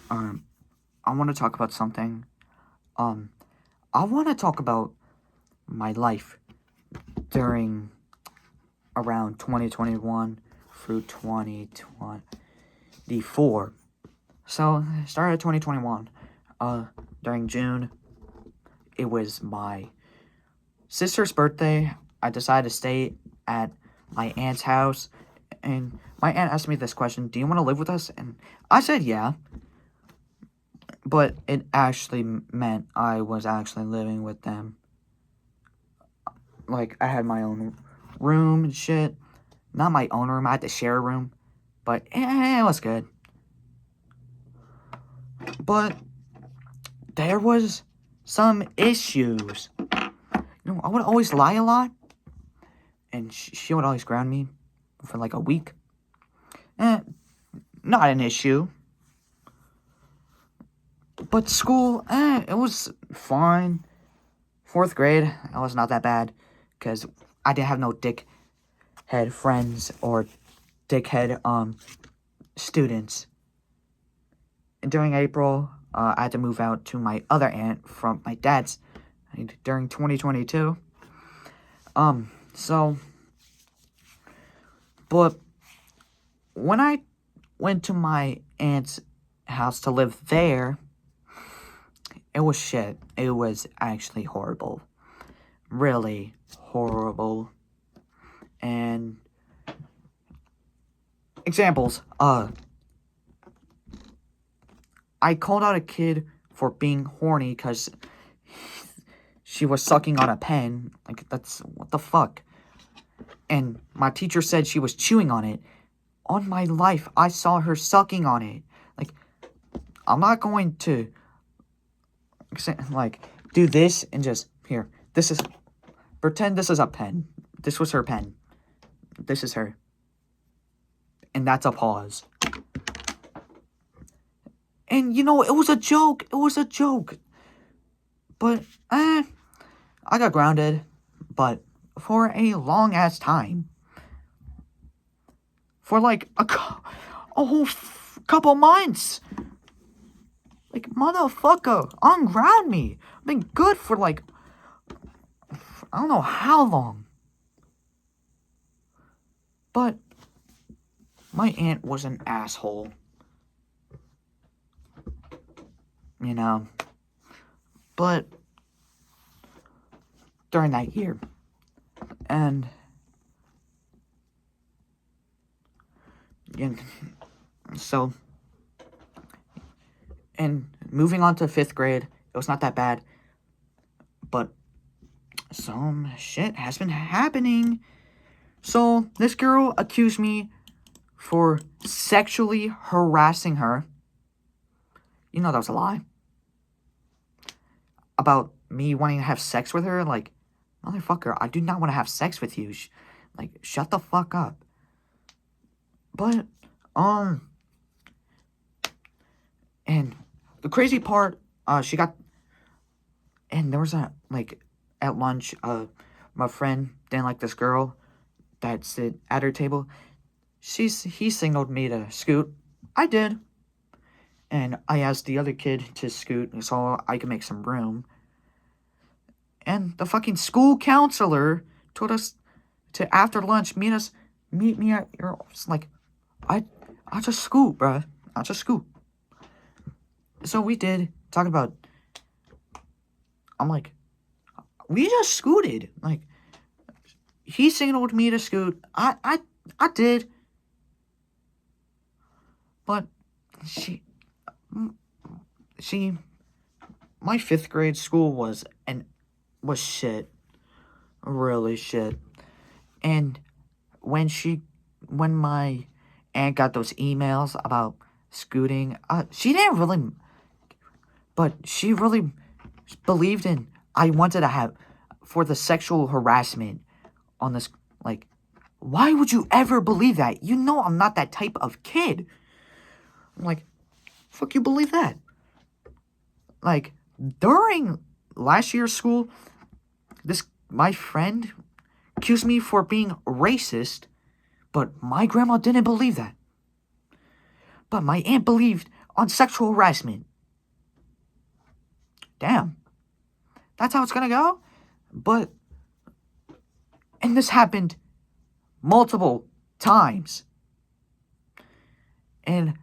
Um, I want to talk about something. Um, I want to talk about my life during around 2021 through 2024. So, started 2021. During June, it was my sister's birthday. I decided to stay at my aunt's house, and my aunt asked me this question: "Do you want to live with us?" And I said, "Yeah." But it actually meant I was actually living with them. Like, I had my own room and shit. Not my own room, I had to share a room. But it was good. But there was some issues. I would always lie a lot. And she would always ground me for like a week. Not an issue. But school, it was fine. 4th grade, it was not that bad. Because I didn't have no dickhead friends or dickhead students. And during April, I had to move out to my other aunt from my dad's during 2022. But when I went to my aunt's house to live there, it was shit. It was actually horrible. Really horrible. And examples, I called out a kid for being horny because she was sucking on a pen. Like, that's, what the fuck? And my teacher said she was chewing on it. On my life, I saw her sucking on it. Like, I'm not going to, like, do this and just, here, pretend this is a pen. This was her pen. This is her. And that's a pause. And, it was a joke. It was a joke. But, I got grounded. But for a long-ass time. For, like, a whole couple months. Like, motherfucker, unground me. I've been good for, like, I don't know how long. But my aunt was an asshole. But during that year. And so, and moving on to 5th grade, it was not that bad. But some shit has been happening. So, this girl accused me for sexually harassing her. That was a lie. About me wanting to have sex with her. Like, motherfucker, I do not want to have sex with you. Like, shut the fuck up. But, and the crazy part, and there was at lunch, my friend didn't like this girl that sit at her table. He signaled me to scoot. I did. And I asked the other kid to scoot so I could make some room. And the fucking school counselor told us to, after lunch, meet me at your office. Like, I just scoot, bruh. I just scoot. So we did. Talk about, I'm like, we just scooted. Like, he signaled me to scoot. I did. But my 5th grade school was shit. Really shit. And when my aunt got those emails about scooting, she didn't really, but she really believed in, I wanted to have, for the sexual harassment on this, like, why would you ever believe that? I'm not that type of kid. I'm like, fuck you believe that? Like, during last year's school, my friend accused me for being racist, but my grandma didn't believe that. But my aunt believed on sexual harassment. Damn. That's how it's gonna go? But, and this happened multiple times. And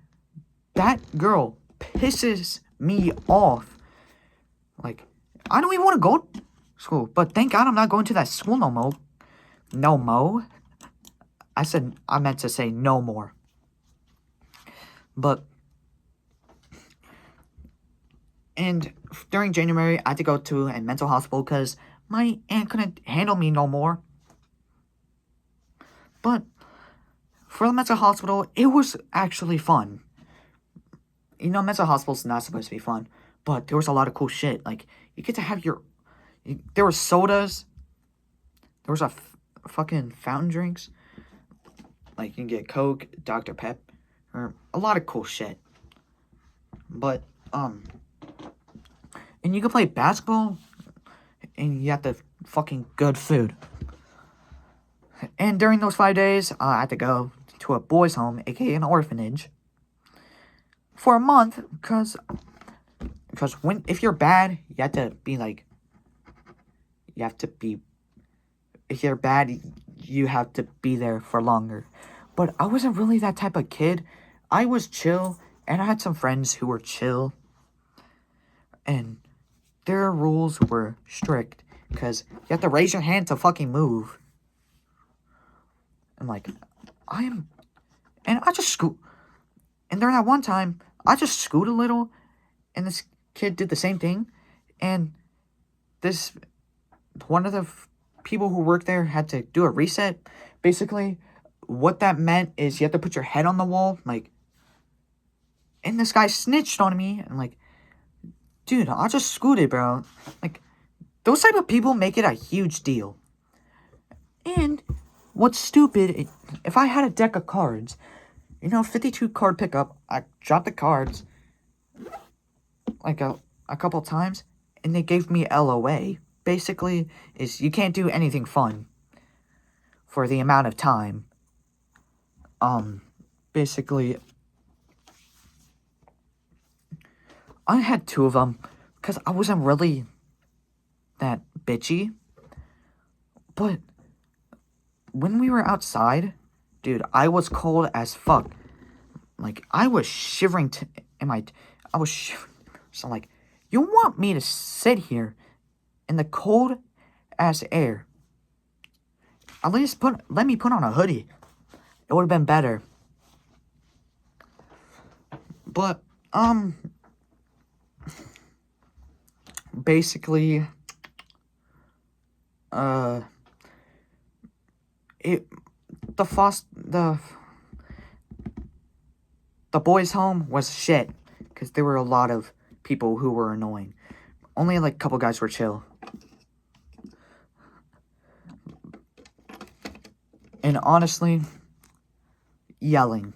that girl pisses me off. Like, I don't even want to go to school. But thank God I'm not going to that school no more. No more. I meant to say no more. But, and during January, I had to go to a mental hospital because my aunt couldn't handle me no more. But for the mental hospital, it was actually fun. You know, mental hospital's not supposed to be fun, but there was a lot of cool shit. Like, you get to have there were sodas. There was fucking fountain drinks. Like, you can get Coke, Dr. Pep, or a lot of cool shit. But, and you can play basketball, and you have the fucking good food. And during those 5 days, I had to go to a boys' home, aka an orphanage, for a month, because if you're bad, you have to be like, if you're bad, you have to be there for longer. But I wasn't really that type of kid. I was chill, and I had some friends who were chill, and their rules were strict, because you have to raise your hand to fucking move. And like, and I just scoot. And during that one time, I just scooted a little, and this kid did the same thing. And one of the people who worked there had to do a reset. Basically, what that meant is you have to put your head on the wall, like, and this guy snitched on me, and like, dude, I just scooted, bro. Like, those type of people make it a huge deal. And what's stupid, if I had a deck of cards, 52 card pickup, I dropped the cards like a couple times, and they gave me LOA. Basically, is you can't do anything fun for the amount of time. Basically, I had 2 of them, because I wasn't really that bitchy, but when we were outside, dude, I was cold as fuck. Like, I was shivering I was shivering. So, like, you want me to sit here in the cold ass air? At least let me put on a hoodie. It would have been better. But, basically, the boys' home was shit, because there were a lot of people who were annoying. Only, like, a couple guys were chill. And honestly, yelling.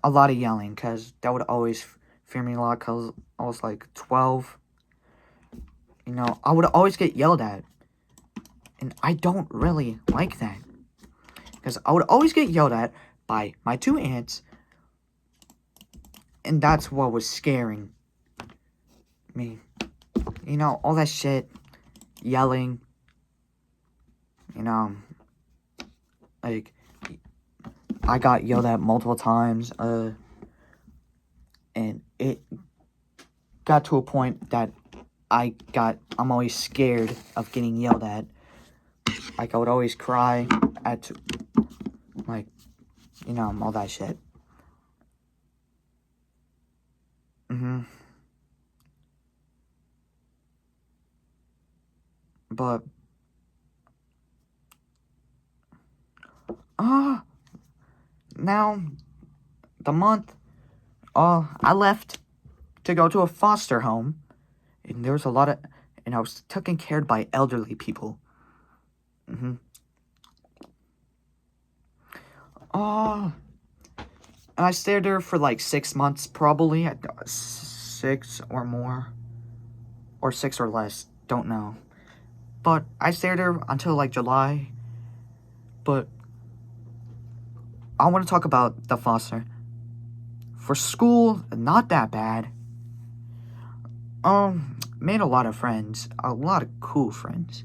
A lot of yelling, because that would always fear me a lot, because I was, like, 12. I would always get yelled at. And I don't really like that. Because I would always get yelled at by my 2 aunts. And that's what was scaring me. All that shit. Yelling. Like, I got yelled at multiple times. And it got to a point that I'm always scared of getting yelled at. Like, I would always cry at, like, all that shit. But, now, the month, I left to go to a foster home, and there was and I was taken care of by elderly people. And I stayed there for like 6 months, probably. 6 or more. Or 6 or less. Don't know. But I stayed there until like July. But I want to talk about the foster. For school, not that bad. Made a lot of friends, a lot of cool friends.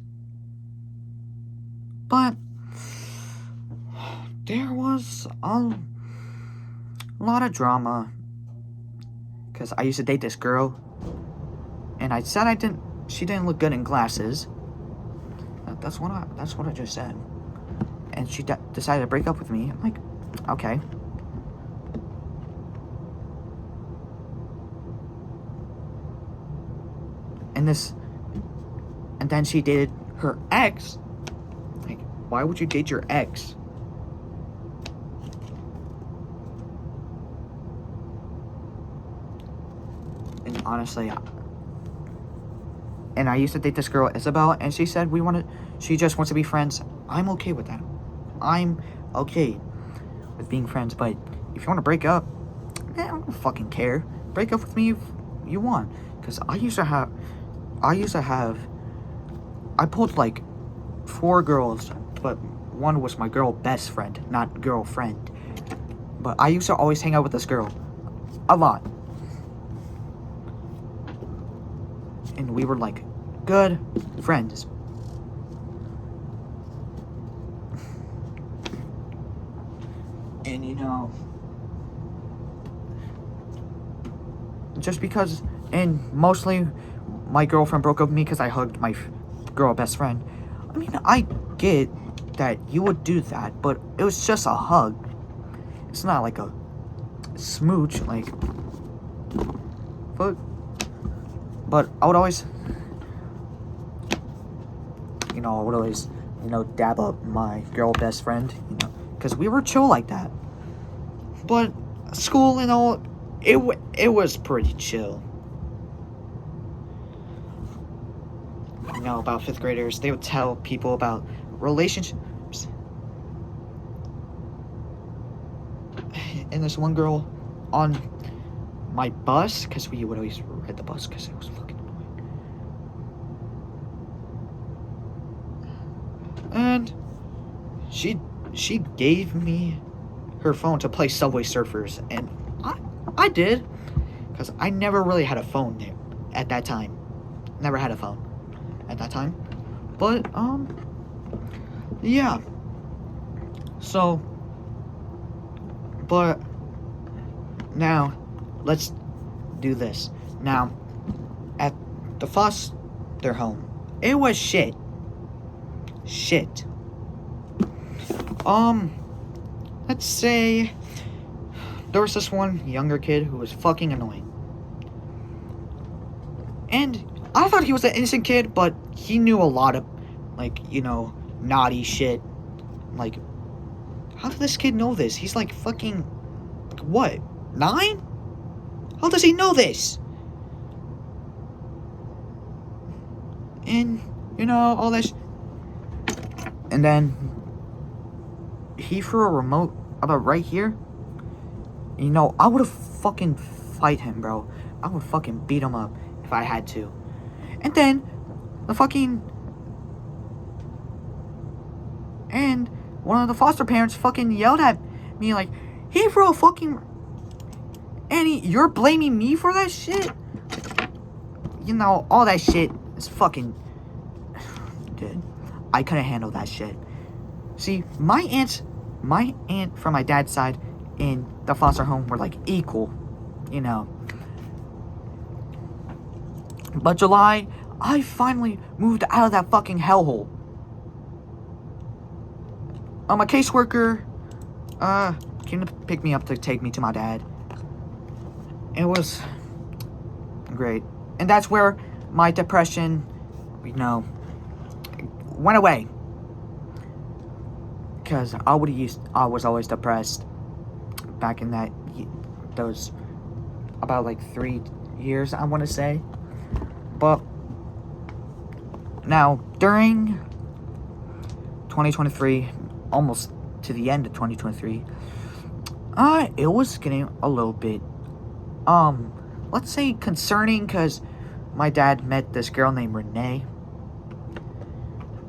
But there was a lot of drama because I used to date this girl, and I said she didn't look good in glasses. That's what I just said. And she decided to break up with me. I'm like, okay. And then she dated her ex. Like, why would you date your ex? And honestly, and I used to date this girl, Isabel, and she said she just wants to be friends. I'm okay with that. I'm okay with being friends, but if you want to break up, I don't fucking care. Break up with me if you want. Because I pulled like 4 girls, but one was my girl best friend, not girlfriend. But I used to always hang out with this girl. A lot. And we were like good friends. And just because, and mostly my girlfriend broke up with me because I hugged my girl best friend. I mean, I get that you would do that, but it was just a hug. It's not like a smooch, like. But I would always, dab up my girl best friend, because we were chill like that. But school and all, it was pretty chill. About 5th graders, they would tell people about relationships. And this one girl on my bus, because we would always ride the bus because it was fucking annoying. And she gave me her phone to play Subway Surfers, and I did, because I never really had a phone there at that time. Never had a phone at that time. But yeah. So, but now let's do this. Now, at the foster home, it was shit. Let's say there was this one younger kid who was fucking annoying. And I thought he was an innocent kid, but he knew a lot of, naughty shit. Like, how did this kid know this? He's like fucking, what, 9? How does he know this? And, all this. And then he threw a remote about right here. I would have fucking fight him, bro. I would fucking beat him up if I had to. And then and one of the foster parents fucking yelled at me like, he threw a fucking, and you're blaming me for that shit? All that shit is fucking, dude, I couldn't handle that shit. See, my aunt from my dad's side in the foster home were like equal, But July, I finally moved out of that fucking hellhole. My caseworker came to pick me up to take me to my dad. It was great. And that's where my depression, went away. Because I was always depressed back in those about like 3 years, I want to say. But now during 2023, almost to the end of 2023, it was getting a little bit let's say concerning, because my dad met this girl named Renee.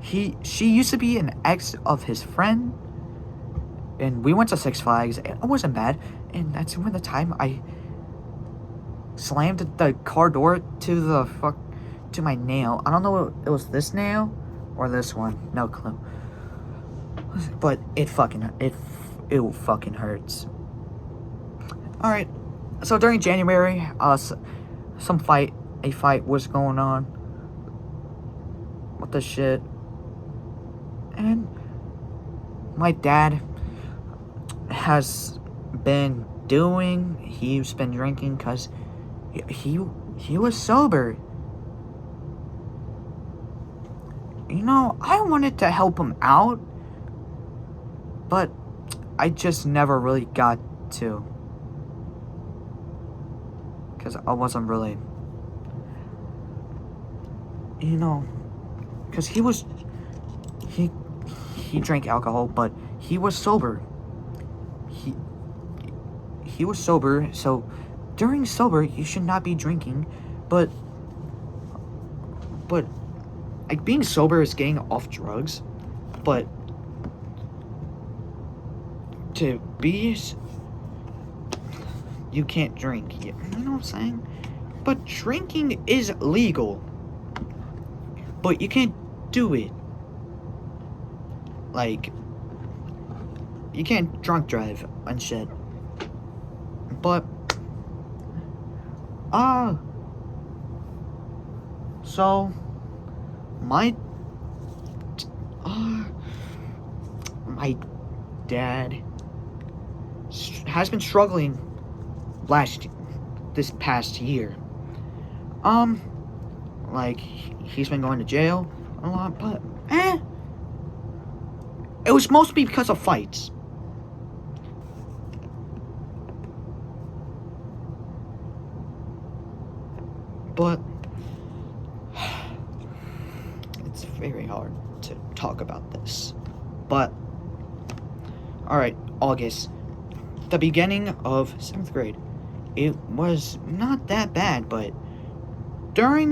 She used to be an ex of his friend, and we went to Six Flags. It wasn't bad, And that's when the time I slammed the car door to my nail. I don't know if it was this nail or this one. No clue. But it fucking hurts. Alright. So during January, a fight was going on. What the shit? And my dad has been he's been drinking because he was sober. You know, I wanted to help him out, but I just never really got to. Because I wasn't really, you know, because he drank alcohol, but he was sober. He was sober, so during sober, you should not be drinking, but like, being sober is getting off drugs, but you can't drink. You know what I'm saying? But drinking is legal, but you can't do it. Like, you can't drunk drive and shit. But, so, my dad has been struggling this past year. Like, he's been going to jail a lot, but, it was mostly because of fights. But it's very hard to talk about this. But, alright, August. The beginning of 7th grade. It was not that bad, but during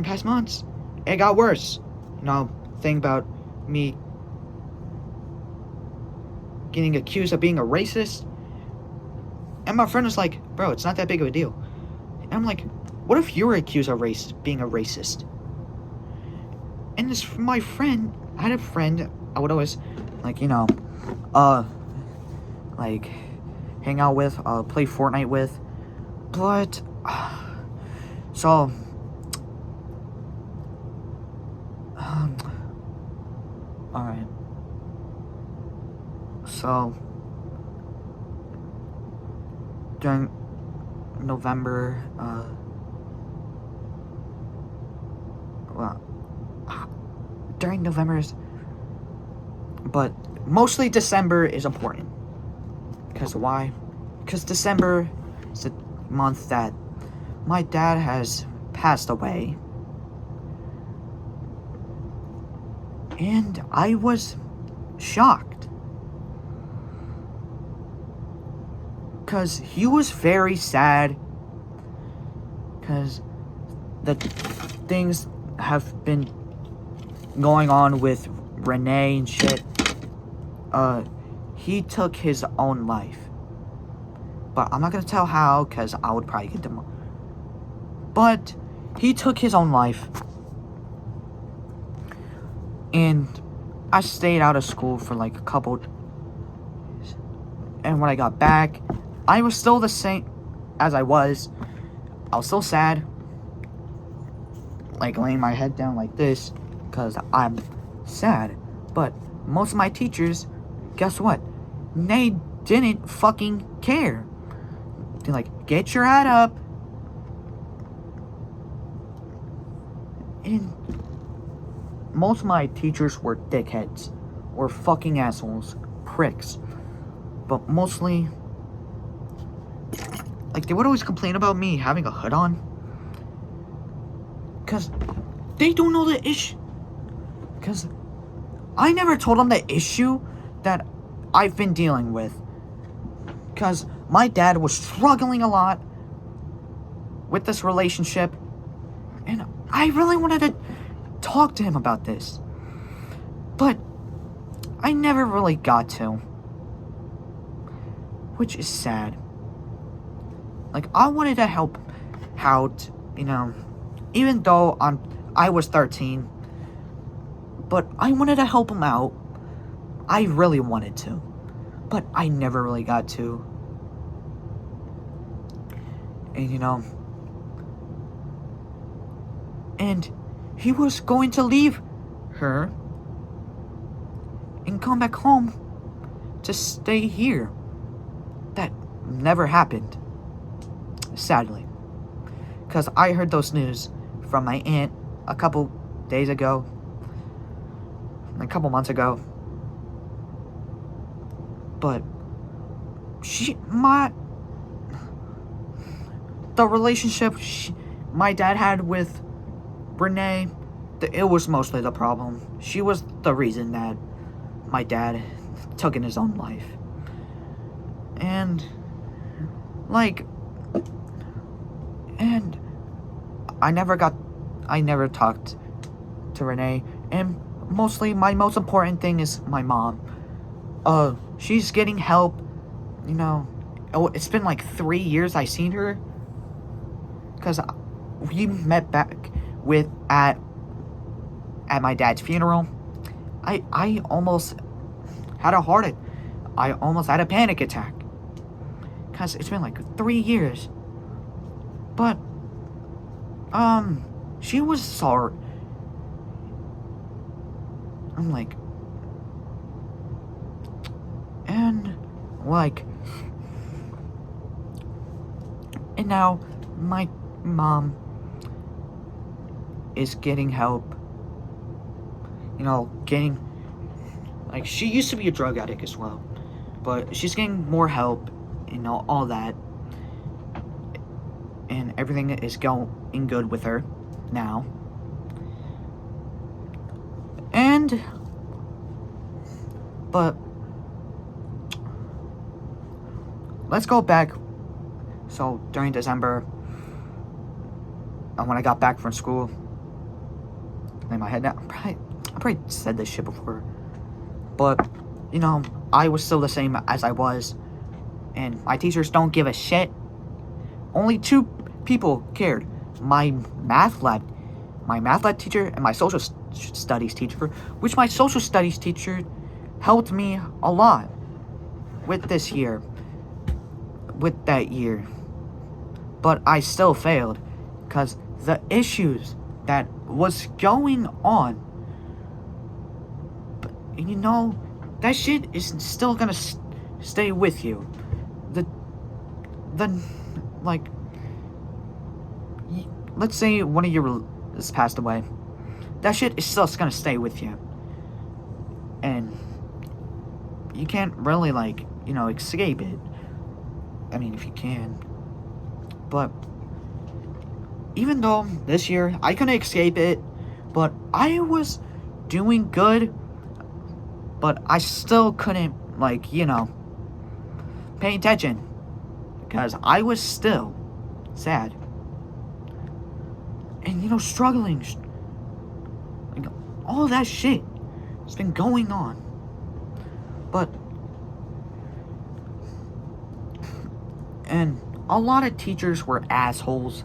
past months, it got worse. You know, thing about me getting accused of being a racist. And my friend was like, bro, it's not that big of a deal. And I'm like, what if you were accused of being a racist? And my friend, I had a friend I would always, like, you know, like, hang out with, play Fortnite with. But, so, alright. So, during November, during November's, but mostly December is important. Because why? Because December is the month that my dad has passed away. And I was shocked. Because he was very sad. Because the things have been going on with Renee and shit. He took his own life. But I'm not gonna tell how, because I would probably get them. But he took his own life. And I stayed out of school for like a couple days. And when I got back, I was still the same as I was. I was still sad. Like, laying my head down like this, because I'm sad. But most of my teachers, guess what? They didn't fucking care. They're like, get your head up. And most of my teachers were dickheads. Or fucking assholes. Pricks. But mostly, like, they would always complain about me having a hood on. Because they don't know the issue. Because I never told them the issue that I've been dealing with. Because my dad was struggling a lot with this relationship. And I really wanted to talk to him about this. But I never really got to. which is sad. Like, I wanted to help out, even though I was 13, but I wanted to help him out. I really wanted to, but I never really got to. And, and he was going to leave her and come back home to stay here. That never happened, sadly, because I heard those news from my aunt a couple days ago, a couple months ago. But the relationship my dad had with Renee, it was mostly the problem. She was the reason that my dad took in his own life. And I never talked to Renee. And mostly, my most important thing is my mom. She's getting help. It's been like 3 years I seen her, because we met back at my dad's funeral. I almost had I almost had a panic attack, because it's been like 3 years. But she was sorry. I'm like, and now my mom is getting help. She used to be a drug addict as well, but she's getting more help, all that. And everything is going good with her now. But let's go back. So during December, when I got back from school, in my head now, I probably said this shit before, but I was still the same as I was, and my teachers don't give a shit. Only 2 people cared: my math lab teacher and my social studies teacher, which my social studies teacher helped me a lot with that year. But I still failed, because the issues that was going on, that shit is still gonna stay with you. Let's say one of your has passed away. That shit is still gonna stay with you, and you can't really escape it. I mean, if you can. But even though this year I couldn't escape it, but I was doing good, but I still couldn't pay attention, because I was still sad and struggling. All that shit has been going on. And a lot of teachers were assholes,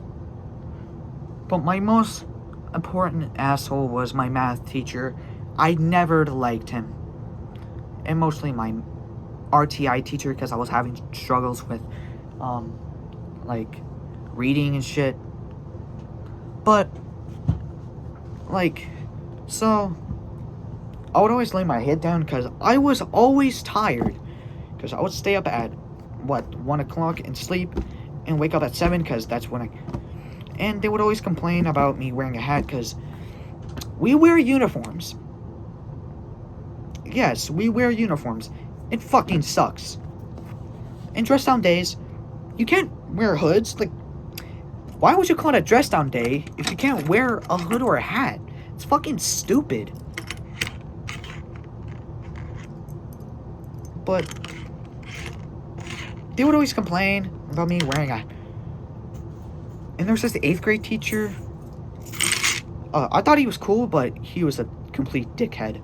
but my most important asshole was my math teacher. I never liked him, and mostly my RTI teacher, because I was having struggles with reading and shit. But so I would always lay my head down, because I was always tired, because I would stay up at 1 o'clock and sleep, and wake up at 7, because that's when and they would always complain about me wearing a hat, because we wear uniforms. Yes, we wear uniforms. It fucking sucks. And dress down days, you can't wear hoods. Why would you call it a dress down day if you can't wear a hood or a hat? It's fucking stupid. But they would always complain about me wearing a... And there was this 8th grade teacher. I thought he was cool, but he was a complete dickhead.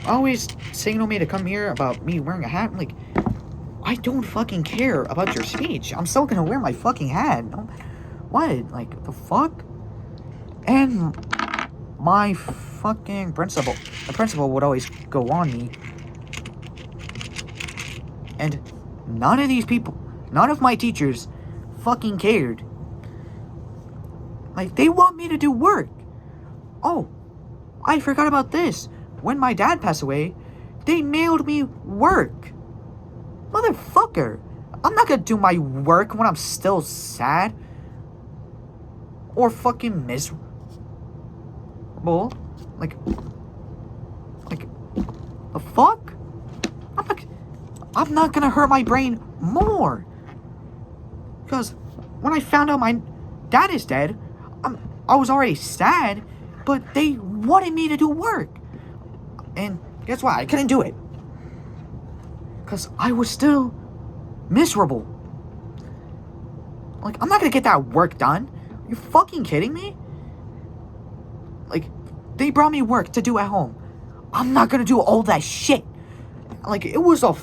always signal me to come here about me wearing a hat. I'm like, I don't fucking care about your speech. I'm still gonna wear my fucking hat. What? Like, the fuck? And my fucking the principal would always go on me. And none of these people, none of my teachers fucking cared. Like, they want me to do work. Oh, I forgot about this. When my dad passed away, they mailed me work. Motherfucker. I'm not gonna do my work when I'm still sad. Or fucking miserable. Like, the fuck? I'm not gonna hurt my brain more. Because when I found out my dad is dead, I was already sad, but they wanted me to do work. And guess what? I couldn't do it. Because I was still miserable. Like, I'm not gonna get that work done. Are you fucking kidding me? Like, they brought me work to do at home. I'm not gonna do all that shit. Like, it was a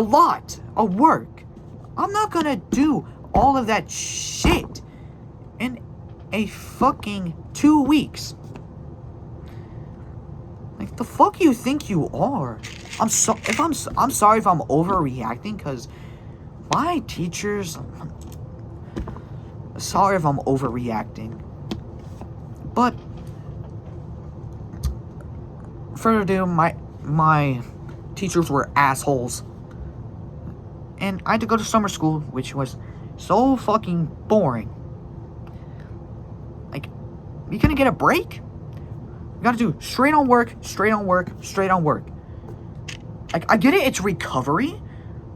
lot of work. I'm not gonna do all of that shit in a fucking 2 weeks. Like, the fuck you think you are? I'm sorry if I'm overreacting, because my teachers. Sorry if I'm overreacting, but further ado, my teachers were assholes, and I had to go to summer school, which was so fucking boring. Like, you couldn't get a break. You gotta do straight on work, straight on work, straight on work. Like, I get it, it's recovery,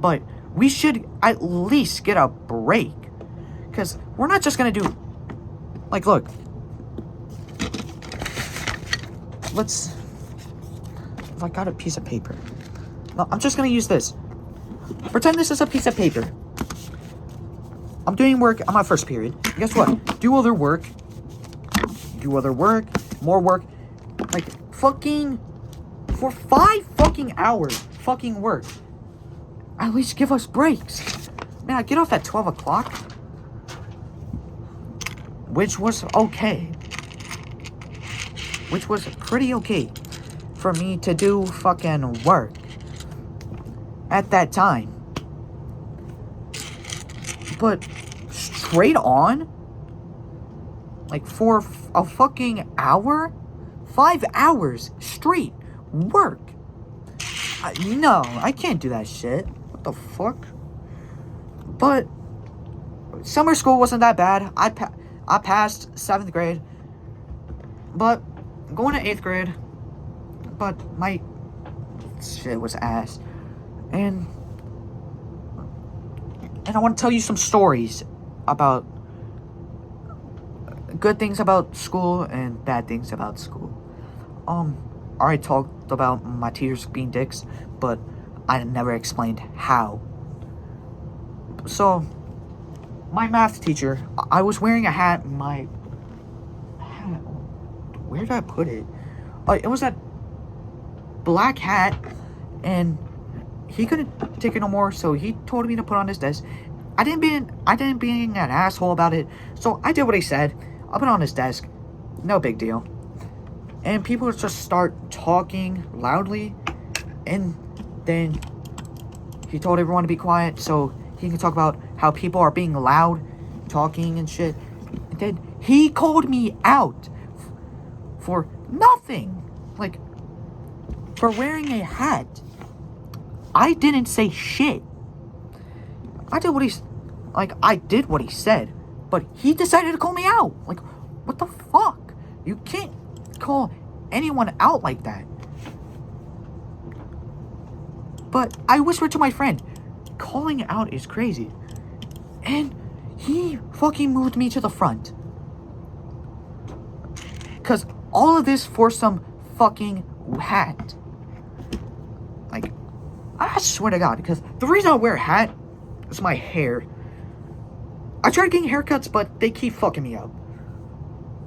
but we should at least get a break. Because we're not just gonna do... Like, look. Let's... If I got a piece of paper. No, I'm just gonna use this. Pretend this is a piece of paper. I'm doing work on my first period. Guess what? Do other work. Do other work. More work. Like, fucking... For 5 fucking hours. Fucking work. At least give us breaks. Man, I get off at 12 o'clock. Which was okay. Which was pretty okay for me to do fucking work at that time. But straight on, like, for a fucking hour, 5 hours straight work. No, I can't do that shit. What the fuck? But summer school wasn't that bad. I passed 7th grade, but going to 8th grade, but my shit was ass. And I want to tell you some stories about good things about school and bad things about school. I already talked about my teachers being dicks, but I never explained how. So, my math teacher, I was wearing a hat. My hat, where did I put it? It was that black hat, and he couldn't take it no more, so he told me to put on his desk. I didn't being an asshole about it, so I did what he said. I put it on his desk, no big deal. And people just start talking loudly, and then he told everyone to be quiet so he can talk about how people are being loud, talking and shit. And then he called me out for nothing. Like, for wearing a hat. I didn't say shit. I did what he said. But he decided to call me out. Like, what the fuck? You can't call anyone out like that. But I whispered to my friend, calling out is crazy. And he fucking moved me to the front. Because all of this for some fucking hat. Like, I swear to God, because the reason I wear a hat is my hair. I tried getting haircuts, but they keep fucking me up.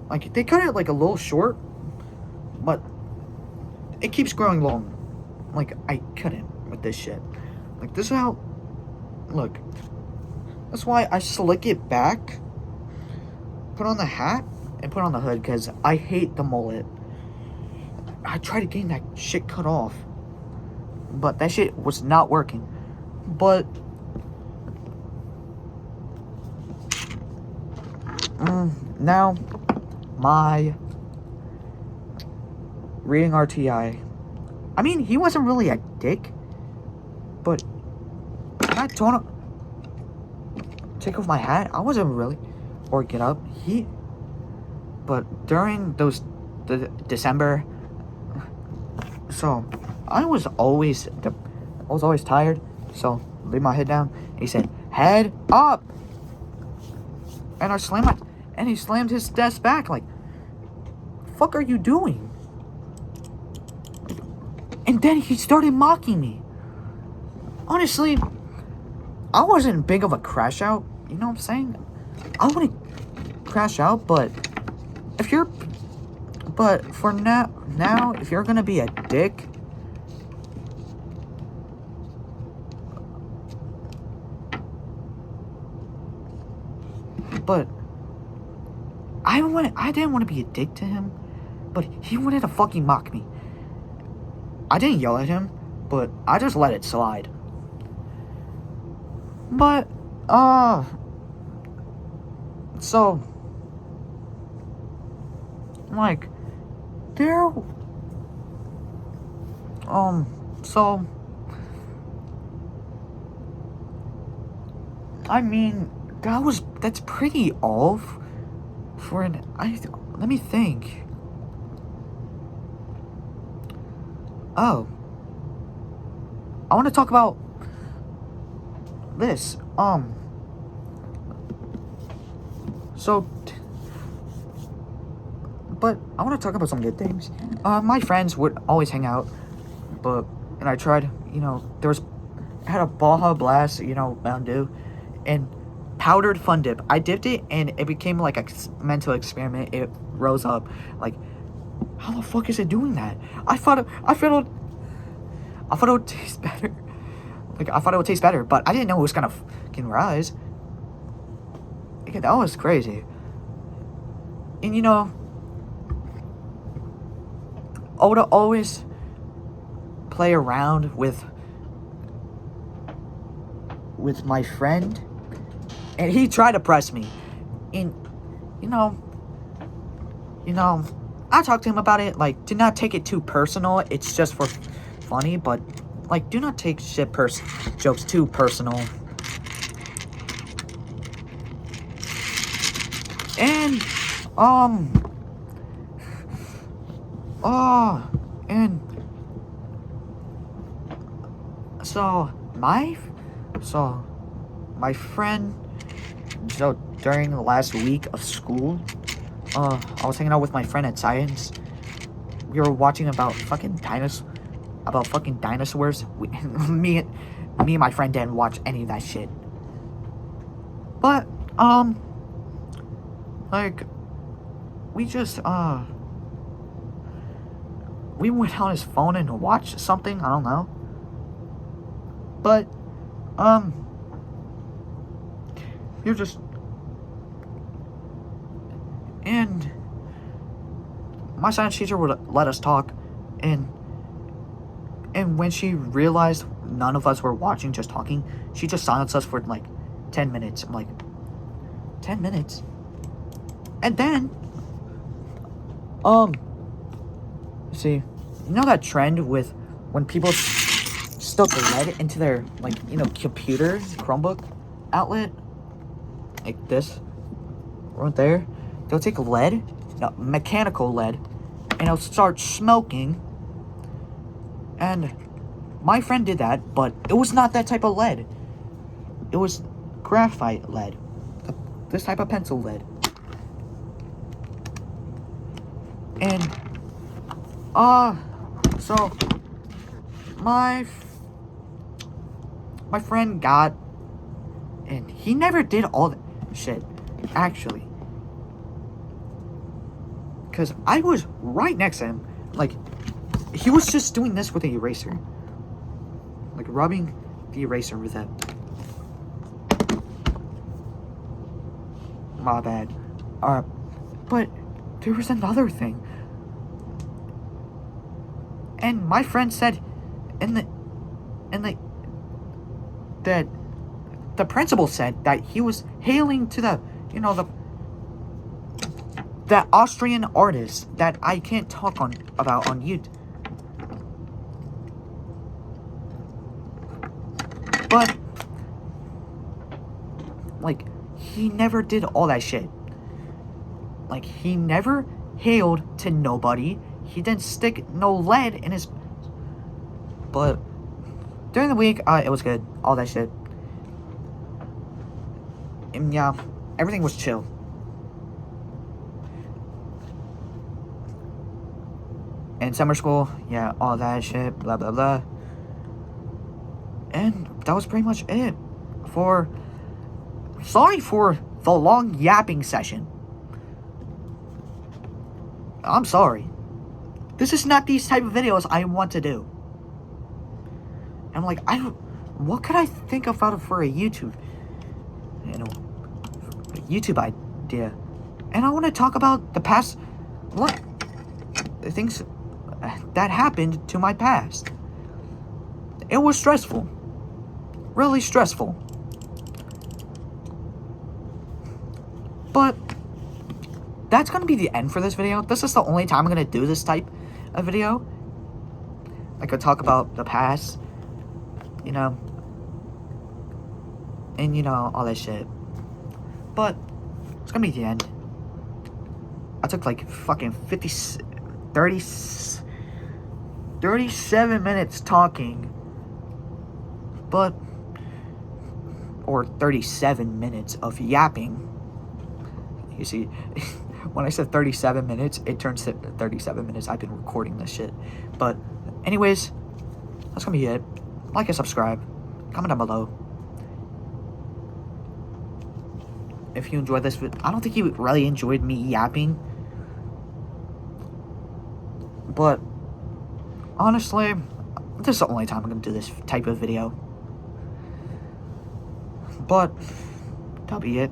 Like, they cut it like a little short, but it keeps growing long. Like, I couldn't with this shit. Like, this is how, look, that's why I slick it back, put on the hat, and put on the hood, because I hate the mullet. I tried getting that shit cut off, but that shit was not working. But now my reading RTI, I mean, he wasn't really a dick, but when I told him take off my hat, I wasn't really, or get up, but during the December, so I was always tired, so leave my head down. He said, head up, and he slammed his desk back, like, fuck are you doing? And then he started mocking me. Honestly, I wasn't big of a crash out, you know what I'm saying? I wouldn't crash out, but for now, if you're gonna be a dick, but I didn't want to be a dick to him, but he wanted to fucking mock me. I didn't yell at him, but I just let it slide. But, so, like, so, I mean, that's pretty off for let me think. Oh, I want to talk about this. But I want to talk about some good things. My friends would always hang out, and I tried, I had a Baja Blast, Mountain Dew, and powdered Fun Dip. I dipped it, and it became like a mental experiment. It rose up, like, how the fuck is it doing that? I thought it would taste better. Like, I thought it would taste better, but I didn't know it was gonna fucking rise. Yeah, that was crazy. And I would always play around with my friend, and he tried to press me. And I talked to him about it, like, do not take it too personal. It's just for funny, but, like, do not take jokes too personal. And, and, my friend, during the last week of school, I was hanging out with my friend at science. We were watching about fucking dinosaurs. Me and my friend didn't watch any of that shit. But, like, we just, we went on his phone and watched something, I don't know. But, you're just, and my science teacher would let us talk, and when she realized none of us were watching, just talking, she just silenced us for like 10 minutes. I'm like, 10 minutes? And then, see, that trend with when people stuck lead into their, like, computer, Chromebook outlet, like this, right there, they'll take lead, mechanical lead, and it'll start smoking. And my friend did that, but it was not that type of lead. It was graphite lead, this type of pencil lead. And, so, my friend got, and he never did all that shit, actually. Because I was right next to him, like, he was just doing this with an eraser. Like, rubbing the eraser with it. My bad. But there was another thing. And my friend said that the principal said that he was hailing to that Austrian artist that I can't talk about on YouTube. But like, he never did all that shit. Like, he never hailed to nobody. He didn't stick no lead in his... But during the week, it was good. All that shit. And yeah, everything was chill. And summer school, yeah, all that shit, blah, blah, blah. And that was pretty much it. Sorry for the long yapping session. I'm sorry. This is not these type of videos I want to do. I'm like, what could I think about for a YouTube, YouTube idea? And I want to talk about the past, the things that happened to my past. It was stressful. Really stressful. But that's going to be the end for this video. This is the only time I'm going to do this type of video. I could talk about the past, and all that shit. But it's going to be the end. I took like fucking 37 minutes talking. But, or 37 minutes of yapping. You see, when I said 37 minutes, it turns to 37 minutes. I've been recording this shit. But, anyways, that's gonna be it. Like and subscribe. Comment down below. If you enjoyed this video, I don't think you really enjoyed me yapping. But, honestly, this is the only time I'm gonna do this type of video. But, that'll be it.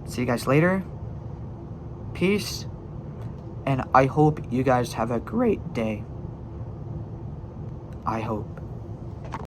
See you guys later. Peace. And I hope you guys have a great day. I hope.